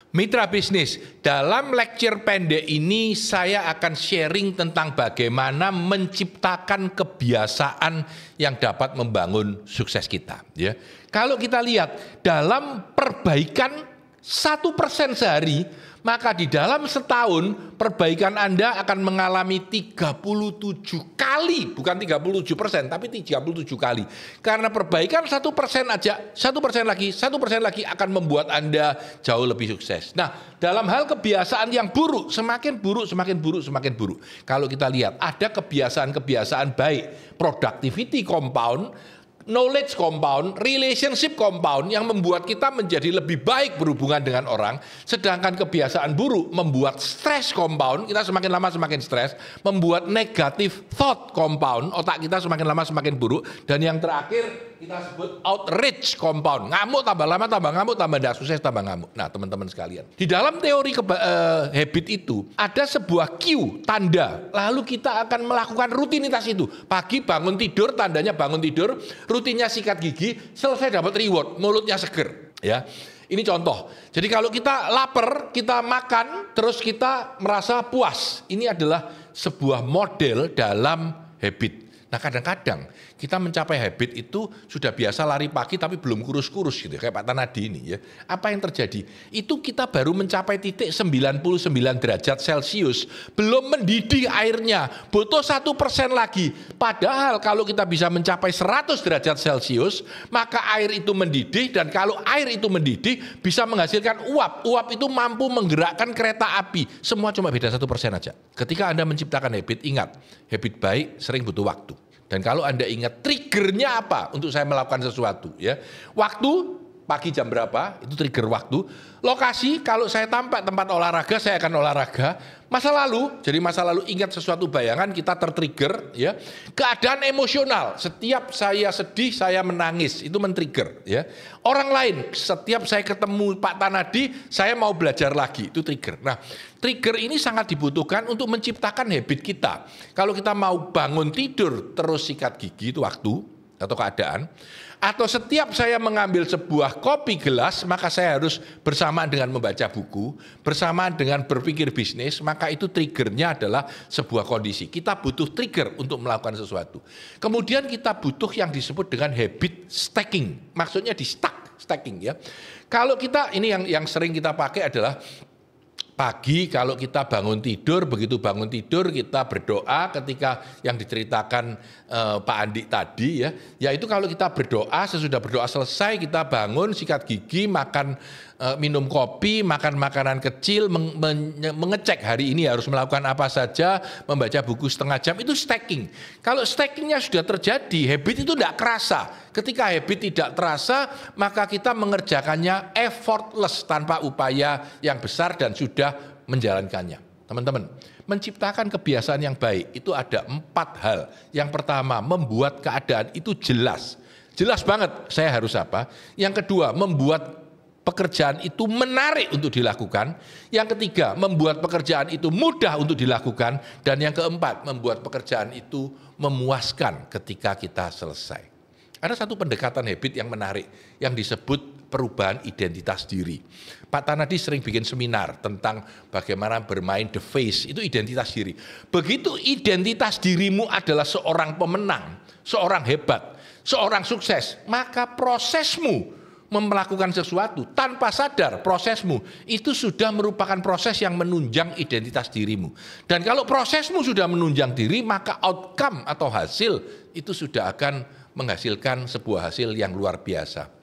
Mitra bisnis, dalam lecture pendek ini saya akan sharing tentang bagaimana menciptakan kebiasaan yang dapat membangun sukses kita. Ya, kalau kita lihat dalam perbaikan 1% sehari, maka di dalam setahun perbaikan Anda akan mengalami 37 kali, bukan 37%, tapi 37 kali. Karena perbaikan 1% aja, 1% lagi, 1% lagi akan membuat Anda jauh lebih sukses. Nah, dalam hal kebiasaan yang buruk, semakin buruk, semakin buruk, semakin buruk. Kalau kita lihat, ada kebiasaan-kebiasaan baik, productivity compound, knowledge compound, relationship compound yang membuat kita menjadi lebih baik berhubungan dengan orang. Sedangkan kebiasaan buruk membuat stress compound, kita semakin lama semakin stres, membuat negative thought compound, otak kita semakin lama semakin buruk. Dan yang terakhir kita sebut outrage compound, ngamuk tambah lama tambah ngamuk, tambah tidak sukses tambah ngamuk. Nah teman-teman sekalian, di dalam teori habit itu ada sebuah cue, tanda, lalu kita akan melakukan rutinitas itu. Pagi bangun tidur, tandanya bangun tidur, rutinnya sikat gigi, selesai dapat reward, mulutnya seger. Ya, ini contoh. Jadi kalau kita lapar, kita makan, terus kita merasa puas. Ini adalah sebuah model dalam habit. Nah kadang-kadang kita mencapai habit itu sudah biasa lari pagi tapi belum kurus-kurus gitu, kayak Pak Tanadi ini ya. Apa yang terjadi? Itu kita baru mencapai titik 99 derajat Celcius, belum mendidih airnya, butuh 1% lagi. Padahal kalau kita bisa mencapai 100 derajat Celcius, maka air itu mendidih, dan kalau air itu mendidih bisa menghasilkan uap. Uap itu mampu menggerakkan kereta api. Semua cuma beda 1% aja. Ketika Anda menciptakan habit, ingat, habit baik sering butuh waktu. Dan kalau Anda ingat triggernya apa untuk saya melakukan sesuatu, ya, waktu pagi jam berapa itu trigger waktu. Lokasi, kalau saya tampak tempat olahraga saya akan olahraga. Masa lalu, jadi masa lalu ingat sesuatu bayangan kita tertrigger, ya. Keadaan emosional, setiap saya sedih saya menangis, itu men-trigger, ya. Orang lain, setiap saya ketemu Pak Tanadi saya mau belajar lagi, itu trigger. Nah, trigger ini sangat dibutuhkan untuk menciptakan habit kita. Kalau kita mau bangun tidur terus sikat gigi, itu waktu atau keadaan. Atau setiap saya mengambil sebuah kopi gelas, maka saya harus bersamaan dengan membaca buku, bersamaan dengan berpikir bisnis, maka itu triggernya adalah sebuah kondisi. Kita butuh trigger untuk melakukan sesuatu. Kemudian kita butuh yang disebut dengan habit stacking, maksudnya di stacking, ya. Kalau kita, ini yang sering kita pakai adalah pagi kalau kita bangun tidur, begitu bangun tidur kita berdoa ketika yang diceritakan Pak Andi tadi, ya, yaitu kalau kita berdoa, sesudah berdoa selesai kita bangun, sikat gigi, makan, minum kopi, makan makanan kecil, mengecek hari ini harus melakukan apa saja, membaca buku setengah jam, itu stacking. Kalau stackingnya sudah terjadi, habit itu tidak kerasa. Ketika habit tidak terasa, maka kita mengerjakannya effortless, tanpa upaya yang besar dan sudah menjalankannya. Teman-teman, menciptakan kebiasaan yang baik itu ada 4 hal. Yang pertama, membuat keadaan itu jelas. Jelas banget saya harus apa. Yang kedua, membuat pekerjaan itu menarik untuk dilakukan. Yang ketiga, membuat pekerjaan itu mudah untuk dilakukan. Dan yang keempat, membuat pekerjaan itu memuaskan ketika kita selesai. Ada satu pendekatan habit yang menarik yang disebut perubahan identitas diri. Pak Tanadi sering bikin seminar tentang bagaimana bermain the face, itu identitas diri. Begitu identitas dirimu adalah seorang pemenang, seorang hebat, seorang sukses, maka prosesmu melakukan sesuatu tanpa sadar, prosesmu itu sudah merupakan proses yang menunjang identitas dirimu. Dan kalau prosesmu sudah menunjang diri, maka outcome atau hasil itu sudah akan menghasilkan sebuah hasil yang luar biasa.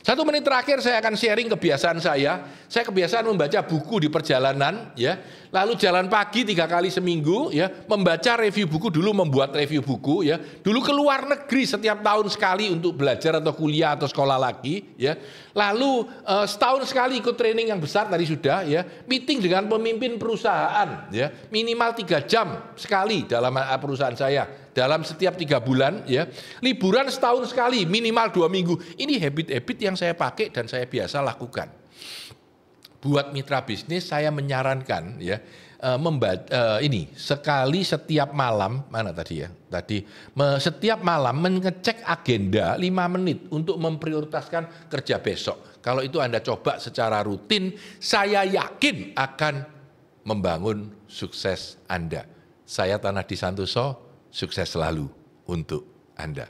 1 menit terakhir saya akan sharing kebiasaan saya. Saya kebiasaan membaca buku di perjalanan, ya. Lalu jalan pagi 3 kali seminggu, ya. Membaca review buku, dulu membuat review buku, ya. Dulu ke luar negeri setiap tahun sekali untuk belajar atau kuliah atau sekolah lagi, ya. Lalu setahun sekali ikut training yang besar tadi sudah, ya. Meeting dengan pemimpin perusahaan, ya. Minimal 3 jam sekali dalam perusahaan saya. Dalam setiap 3 bulan, ya, liburan setahun sekali, minimal 2 minggu. Ini habit-habit yang saya pakai dan saya biasa lakukan. Buat mitra bisnis saya menyarankan, ya, ini sekali setiap malam, mana tadi ya? Setiap malam mengecek agenda 5 menit untuk memprioritaskan kerja besok. Kalau itu Anda coba secara rutin, saya yakin akan membangun sukses Anda. Saya Tanah di Santoso, sukses selalu untuk Anda.